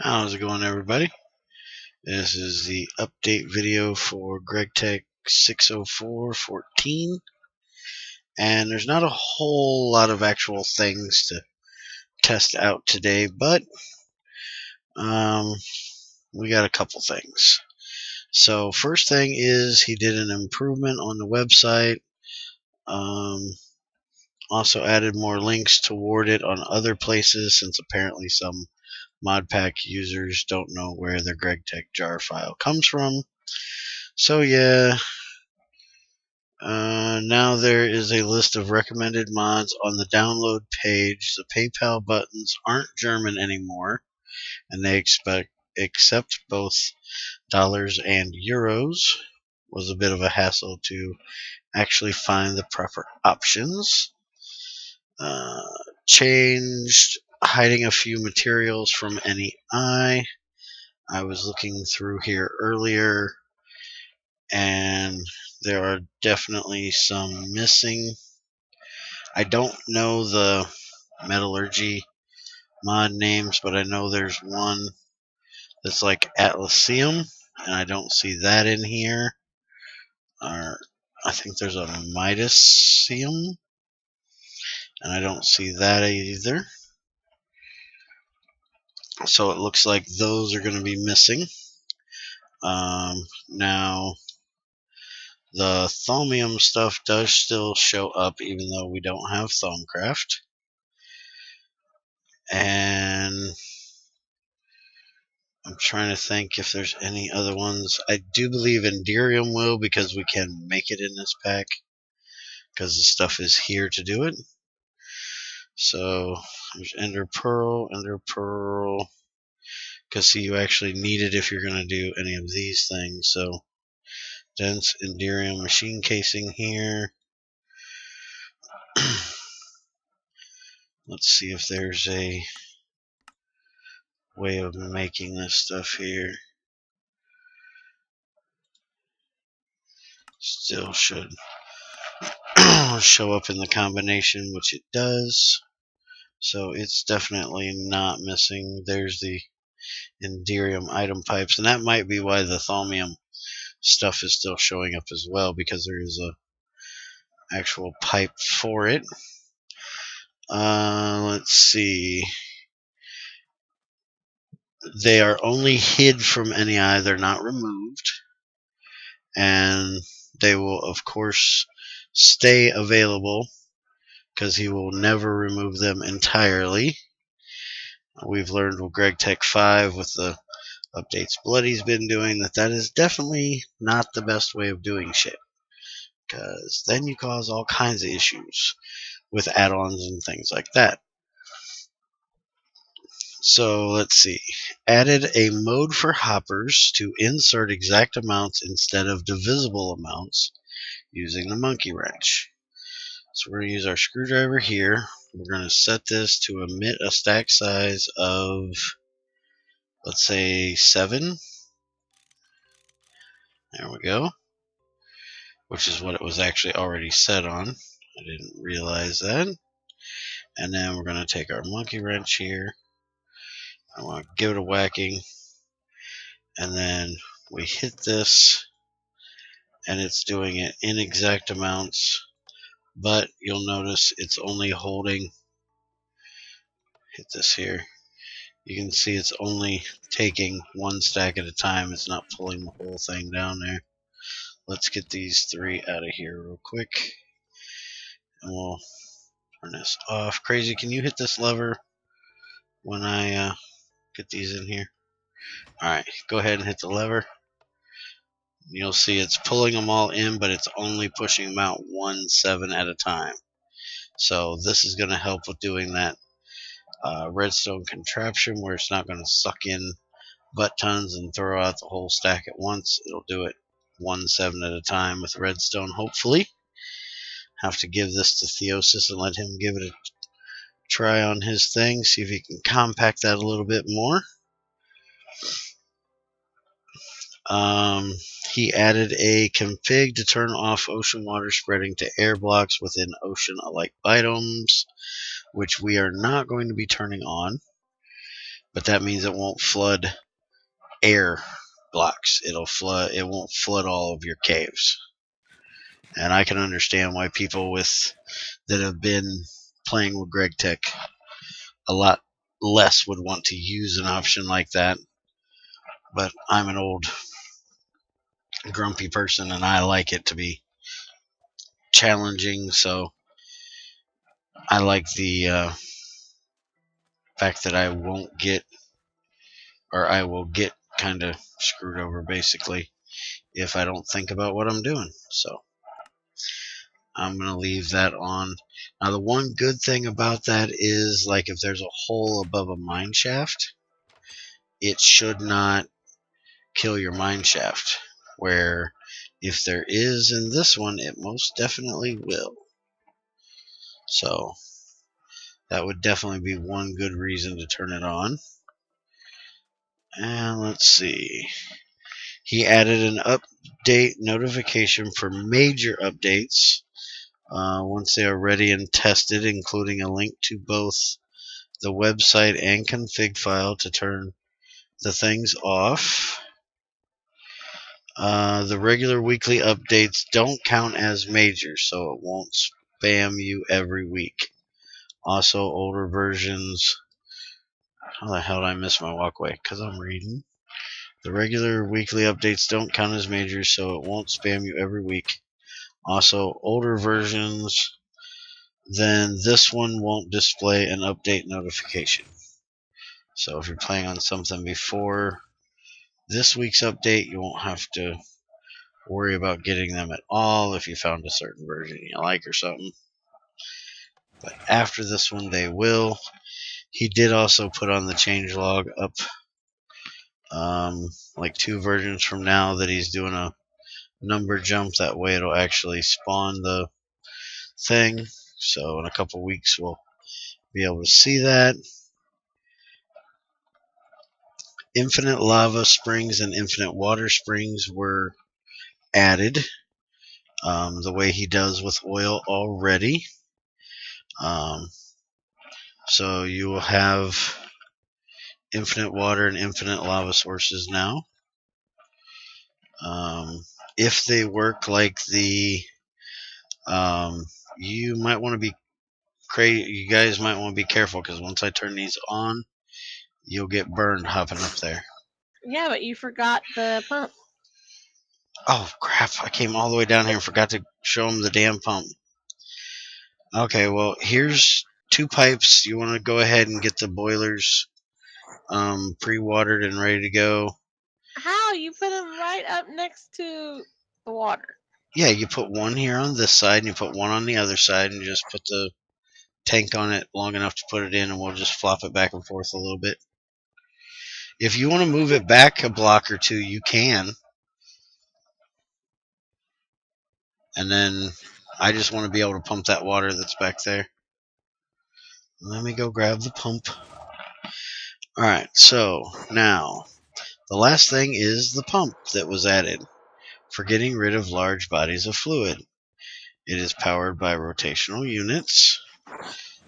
How's it going, everybody? This is the update video for Gregtech 604.14, and there's not a whole lot of actual things to test out today, but we got a couple things. So first thing is he did an improvement on the website, also added more links toward it on other places, since apparently some modpack users don't know where their Gregtech jar file comes from. So yeah, now there is a list of recommended mods on the download page. The PayPal buttons aren't German anymore, and they accept both dollars and euros. Was a bit of a hassle to actually find the proper options. Changed hiding a few materials from any eye. I was looking through here earlier, and there are definitely some missing. I don't know the metallurgy mod names, but I know there's one that's like Atlaseum, and I don't see that in here. Or I think there's a Midaseum, and I don't see that either. So it looks like those are going to be missing. Now, the Thaumium stuff does still show up, even though we don't have Thylacraft. And I'm trying to think if there's any other ones. I do believe Enderium will, because we can make it in this pack, because the stuff is here to do it. So there's Ender Pearl, because see, you actually need it if you're going to do any of these things. So dense Enderium machine casing here. Let's see if there's a way of making this stuff here. Still should show up in the combination, which it does. So it's definitely not missing. There's the Enderium item pipes, and that might be why the Thaumium stuff is still showing up as well, because there is a actual pipe for it. Let's see. They are only hid from any eye. They're not removed, and they will of course stay available, because he will never remove them entirely. We've learned with Gregtech 5 with the updates Bloody's been doing that is definitely not the best way of doing shit, because then you cause all kinds of issues with add-ons and things like that. So let's see. Added a mode for hoppers to insert exact amounts instead of divisible amounts using the monkey wrench. So we're going to use our screwdriver here. We're going to set this to emit a stack size of, let's say, 7. There we go. Which is what it was actually already set on. I didn't realize that. And then we're going to take our monkey wrench here. I want to give it a whacking. And then we hit this, and it's doing it in exact amounts. But you'll notice it's only holding, hit this here, you can see it's only taking one stack at a time. It's not pulling the whole thing down there. Let's get these 3 out of here real quick, and we'll turn this off. Crazy, can you hit this lever when I get these in here? Alright, go ahead and hit the lever. You'll see it's pulling them all in, but it's only pushing them out 1/7 at a time. So this is going to help with doing that redstone contraption, where it's not going to suck in butt tons and throw out the whole stack at once. It'll do it 1/7 at a time with redstone, hopefully. Have to give this to Theosis and let him give it a try on his thing, see if he can compact that a little bit more. He added a config to turn off ocean water spreading to air blocks within ocean-alike biomes, which we are not going to be turning on, but that means it won't flood air blocks. It won't flood all of your caves. And I can understand why people that have been playing with Gregtech a lot less would want to use an option like that. But I'm an old grumpy person and I like it to be challenging, so I like the fact that I will get kind of screwed over basically if I don't think about what I'm doing. So I'm going to leave that on. Now the one good thing about that is, like, if there's a hole above a mine shaft, it should not kill your mine shaft, where if there is in this one, it most definitely will. So that would definitely be one good reason to turn it on. And let's see. He added an update notification for major updates once they are ready and tested, including a link to both the website and config file to turn the things off. The regular weekly updates don't count as major, so it won't spam you every week. Also, older versions... How the hell did I miss my walkway? Because I'm reading. The regular weekly updates don't count as major, so it won't spam you every week. Also, older versions, then this one won't display an update notification. So if you're playing on something before this week's update, you won't have to worry about getting them at all if you found a certain version you like or something. But after this one, they will. He did also put on the changelog up like 2 versions from now that he's doing a number jump. That way it'll actually spawn the thing. So in a couple weeks we'll be able to see that. Infinite lava springs and infinite water springs were added the way he does with oil already. So you will have infinite water and infinite lava sources now. If they work like the you might want to be you guys might want to be careful, because once I turn these on, you'll get burned hopping up there. Yeah, but you forgot the pump. Oh crap, I came all the way down here and forgot to show them the damn pump. Okay, well, here's 2 pipes. You want to go ahead and get the boilers pre-watered and ready to go. How? You put them right up next to the water. Yeah, you put one here on this side and you put one on the other side, and you just put the tank on it long enough to put it in, and we'll just flop it back and forth a little bit. If you want to move it back a block or 2, you can. And then I just want to be able to pump that water that's back there. Let me go grab the pump. Alright, so now the last thing is the pump that was added for getting rid of large bodies of fluid. It is powered by rotational units,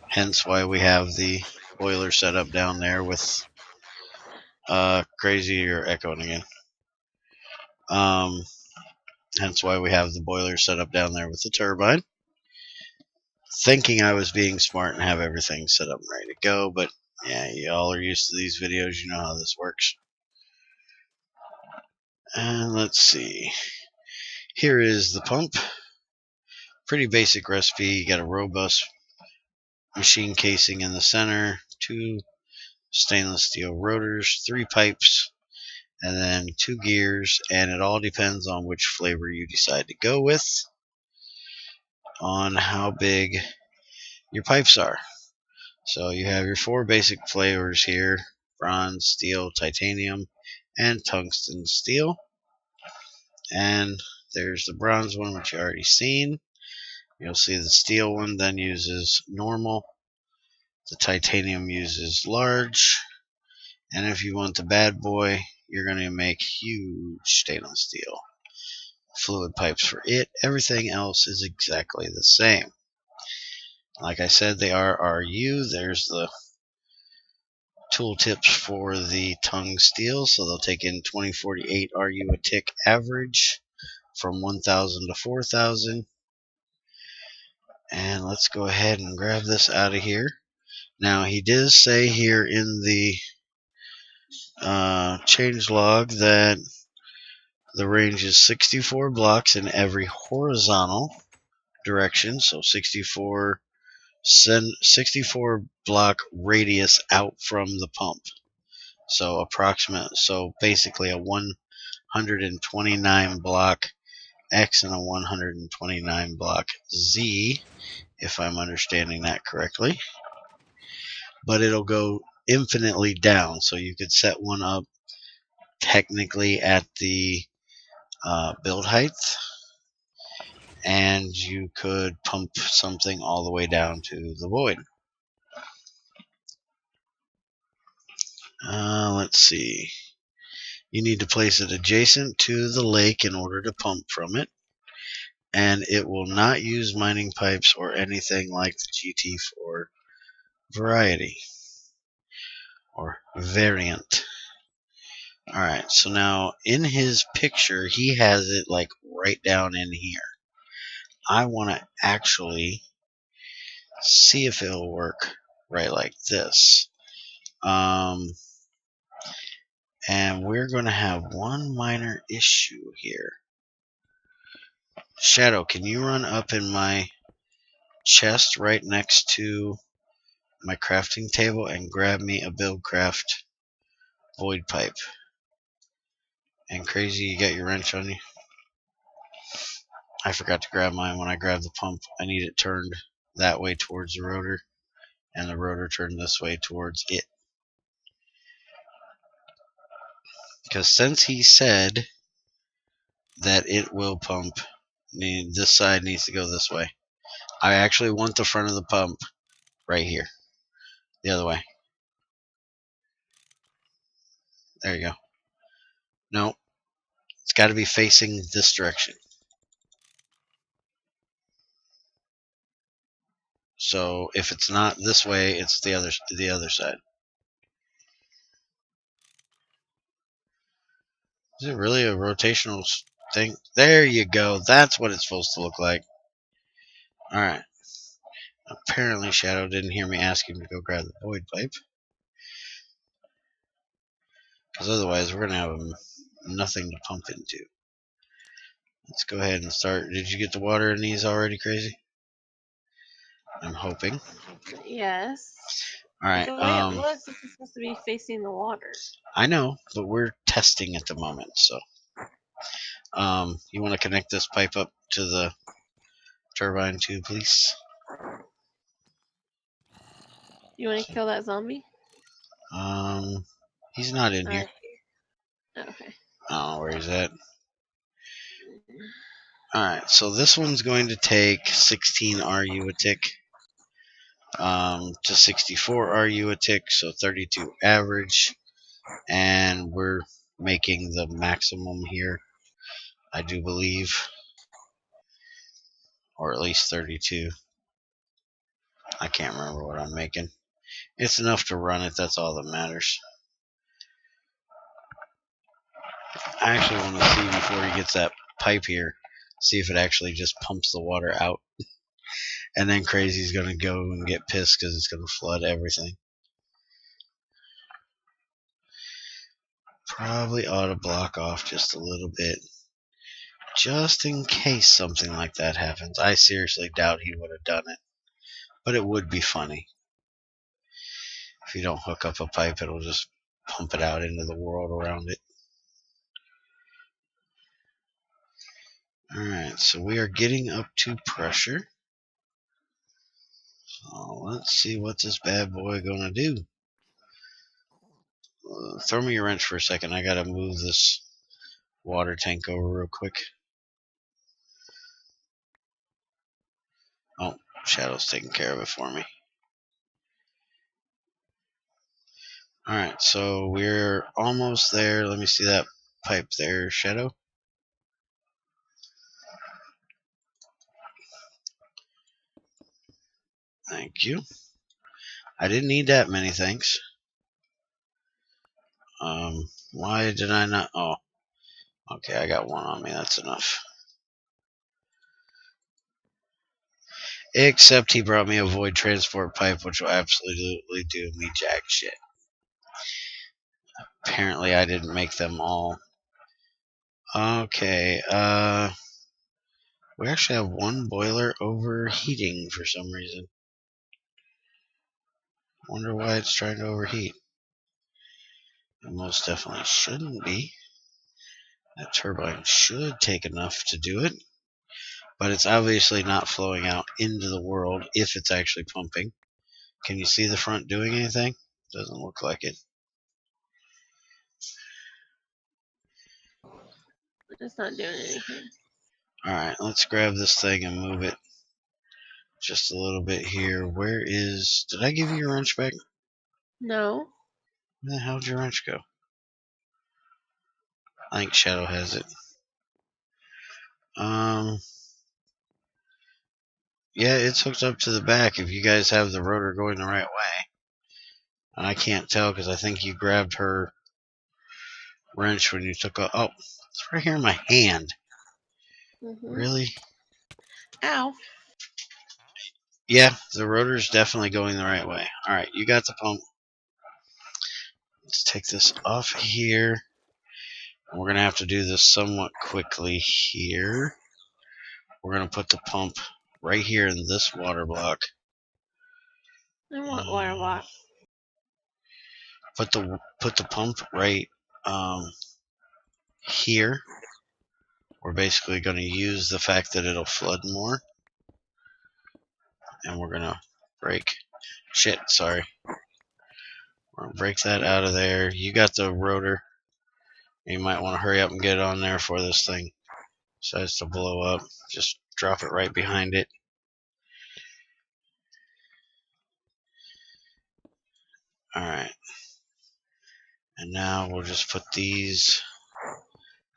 hence why we have the boiler set up down there with crazy, you're echoing again. Hence why we have the boiler set up down there with the turbine. Thinking I was being smart and have everything set up and ready to go, but yeah, y'all are used to these videos, you know how this works. And let's see. Here is the pump. Pretty basic recipe. You got a robust machine casing in the center, 2 stainless steel rotors, 3 pipes, and then 2 gears, and it all depends on which flavor you decide to go with, on how big your pipes are. So you have your 4 basic flavors here: bronze, steel, titanium, and tungsten steel. And there's the bronze one, which you already seen. You'll see the steel one then uses normal. The titanium uses large. And if you want the bad boy, you're going to make huge stainless steel fluid pipes for it. Everything else is exactly the same. Like I said, they are RU. There's the tooltips for the tongue steel, so they'll take in 2048 RU a tick average from 1,000 to 4,000. And let's go ahead and grab this out of here. Now, he did say here in the change log that the range is 64 blocks in every horizontal direction, so 64 block radius out from the pump. So basically a 129 block X and a 129 block Z, if I'm understanding that correctly. But it'll go infinitely down, so you could set one up technically at the build height, and you could pump something all the way down to the void. Let's see. You need to place it adjacent to the lake in order to pump from it, and it will not use mining pipes or anything like the GT4 variety or variant. Alright, so now in his picture, he has it like right down in here. I want to actually see if it'll work right like this. And we're going to have one minor issue here. Shadow, can you run up in my chest right next to my crafting table and grab me a Buildcraft void pipe? And Crazy, you got your wrench on you? I forgot to grab mine when I grabbed the pump. I need it turned that way towards the rotor, and the rotor turned this way towards it. Because since he said that it will pump, this side needs to go this way. I actually want the front of the pump right here. The other way. There you go. No, it's got to be facing this direction. So if it's not this way, it's the other side. Is it really a rotational thing? There you go. That's what it's supposed to look like. Alright. Apparently Shadow didn't hear me ask him to go grab the void pipe. Because otherwise we're going to have nothing to pump into. Let's go ahead and start. Did you get the water in these already, Crazy? I'm hoping. Yes. Alright. The way it looks, it's supposed to be facing the water. I know, but we're testing at the moment, so. You want to connect this pipe up to the turbine too, please? You want to kill that zombie? He's not in here. Okay. Oh, where he's at. Alright, so this one's going to take 16 RU a tick to 64 RU a tick, so 32 average. And we're making the maximum here, I do believe. Or at least 32. I can't remember what I'm making. It's enough to run it, that's all that matters. I actually want to see before he gets that pipe here, see if it actually just pumps the water out. And then Crazy's going to go and get pissed because it's going to flood everything. Probably ought to block off just a little bit, just in case something like that happens. I seriously doubt he would have done it, but it would be funny. If you don't hook up a pipe, it'll just pump it out into the world around it. Alright, so we are getting up to pressure. So let's see what this bad boy gonna do. Throw me your wrench for a second. I gotta move this water tank over real quick. Oh, Shadow's taking care of it for me. Alright, so we're almost there. Let me see that pipe there, Shadow. Thank you. I didn't need that many, thanks. Why did I not? Oh, okay, I got one on me. That's enough. Except he brought me a void transport pipe, which will absolutely do me jack shit. Apparently, I didn't make them all. Okay, we actually have one boiler overheating for some reason. Wonder why it's trying to overheat. It most definitely shouldn't be. That turbine should take enough to do it. But it's obviously not flowing out into the world if it's actually pumping. Can you see the front doing anything? Doesn't look like it. It's not doing anything. Alright, let's grab this thing and move it just a little bit here. Where is... Did I give you your wrench back? No. Where the hell did your wrench go? I think Shadow has it. Yeah, it's hooked up to the back if you guys have the rotor going the right way. And I can't tell because I think you grabbed her wrench when you took off. Oh, it's right here in my hand. Really? Ow. Yeah, the rotor's definitely going the right way. Alright, you got the pump. Let's take this off here. We're going to have to do this somewhat quickly here. We're going to put the pump right here in this water block. I want water block. Put the pump right here. We're basically going to use the fact that it'll flood more. And we're going to break. Shit, sorry. We're going to break that out of there. You got the rotor. You might want to hurry up and get it on there before this thing decides to blow up. Just drop it right behind it. Alright. And now we'll just put these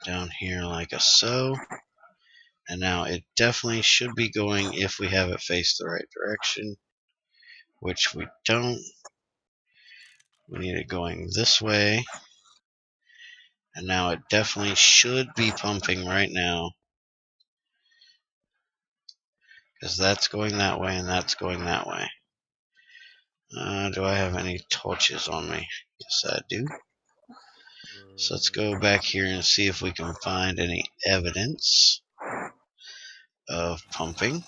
down here like so. And now it definitely should be going if we have it face the right direction, which we don't. We need it going this way. And now it definitely should be pumping right now, because that's going that way and that's going that way. Do I have any torches on me? Yes, I do. So let's go back here and see if we can find any evidence of pumping.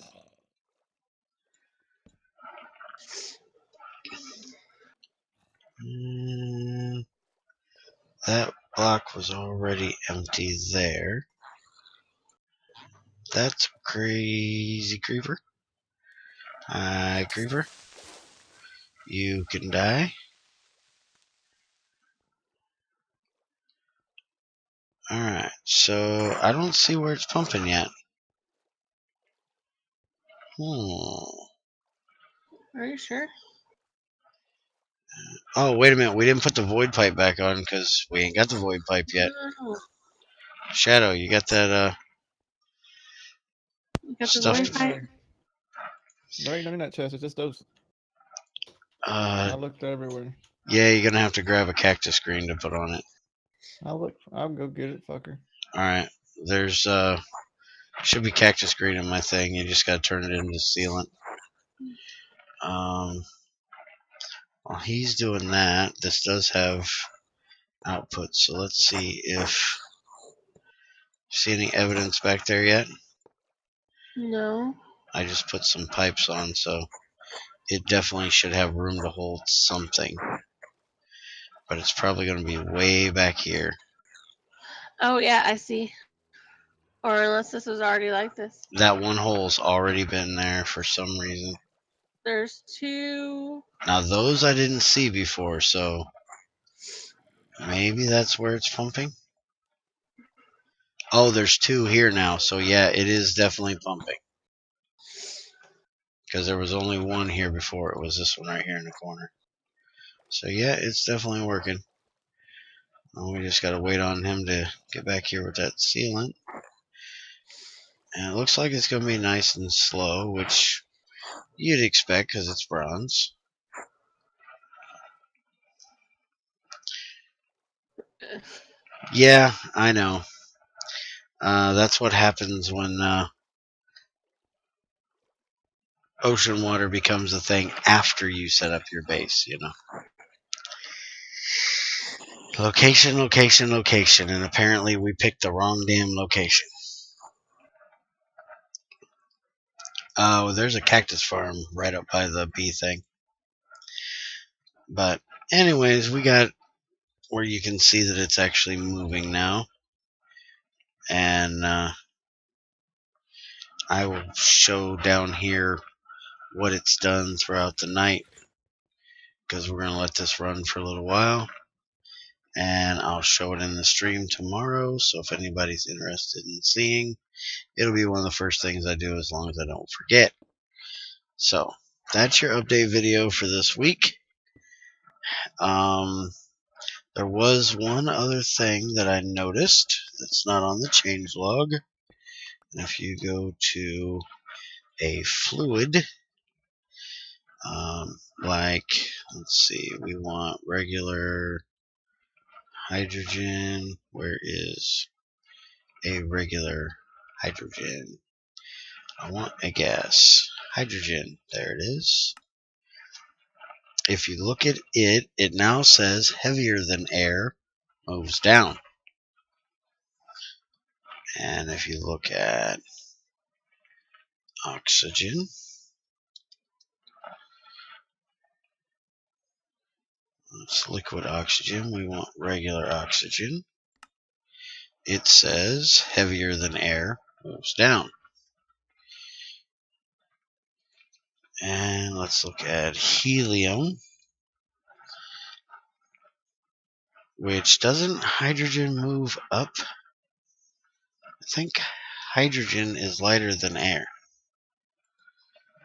That block was already empty there. That's crazy creeper. Hi, creeper. You can die. Alright, so I don't see where it's pumping yet. Are you sure? Oh, wait a minute. We didn't put the void pipe back on because we ain't got the void pipe yet. No. Shadow, you got that You got stuff? the void pipe? There ain't none in that chest. It's just those. I looked everywhere. Yeah, you're gonna have to grab a cactus green to put on it. I'll go get it, fucker. Alright. There's should be cactus green in my thing. You just gotta turn it into sealant. While he's doing that, this does have output, so let's see if see any evidence back there yet. No. I just put some pipes on, so it definitely should have room to hold something, but it's probably going to be way back here. Oh yeah, I see. Or unless this was already like this. That one hole's already been there for some reason. There's two. Now those I didn't see before, so maybe that's where it's pumping. Oh, there's two here now, so yeah, it is definitely pumping. Because there was only one here before. It was this one right here in the corner. So yeah, it's definitely working. We just got to wait on him to get back here with that sealant. And it looks like it's going to be nice and slow, which you'd expect because it's bronze. Yeah, I know. That's what happens when ocean water becomes a thing after you set up your base, you know. Location, location, location, and apparently we picked the wrong damn location. There's a cactus farm right up by the bee thing. But anyways, we got where you can see that it's actually moving now. And I will show down here what it's done throughout the night, because we're going to let this run for a little while. And I'll show it in the stream tomorrow. So if anybody's interested in seeing, it'll be one of the first things I do, as long as I don't forget. So that's your update video for this week. There was one other thing that I noticed that's not on the changelog. And if you go to a fluid, like, let's see, we want regular hydrogen. Where is a regular hydrogen? I want a gas. Hydrogen. There it is. If you look at it, it now says heavier than air, moves down. And if you look at oxygen, it's liquid oxygen. We want regular oxygen. It says heavier than air, moves down. And let's look at helium, which doesn't hydrogen move up? I think hydrogen is lighter than air.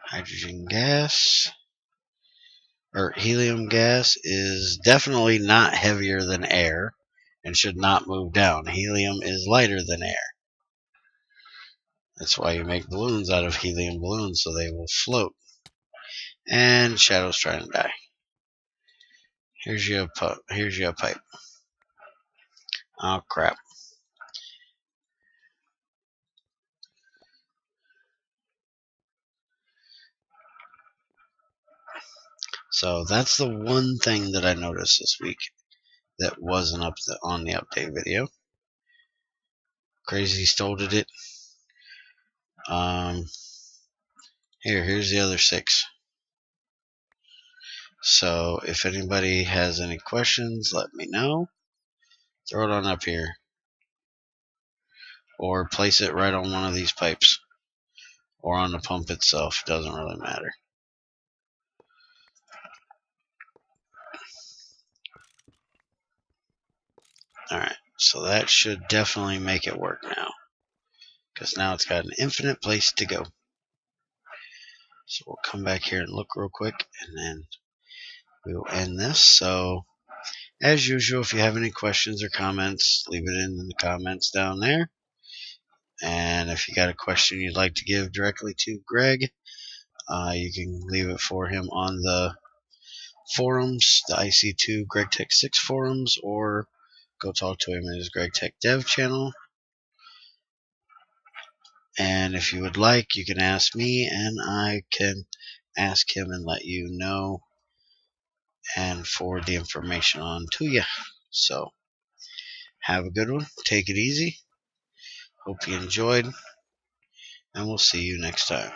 Hydrogen gas, or helium gas, is definitely not heavier than air and should not move down. Helium is lighter than air. That's why you make balloons out of helium balloons, so they will float. And Shadow's trying to die. Here's your pipe. Oh crap. So that's the one thing that I noticed this week that wasn't up on the update video. Crazy stoled it. Here's the other 6. So if anybody has any questions, let me know. Throw it on up here. Or place it right on one of these pipes. Or on the pump itself. Doesn't really matter. Alright, so that should definitely make it work now. Because now it's got an infinite place to go. So we'll come back here and look real quick, and then we will end this. So, as usual, if you have any questions or comments, leave it in the comments down there. And if you got a question you'd like to give directly to Greg, you can leave it for him on the forums, the IC2 Gregtech 6 forums, or go talk to him in his Gregtech dev channel. And if you would like, you can ask me, and I can ask him and let you know and forward the information on to you. So, have a good one. Take it easy. Hope you enjoyed, and we'll see you next time.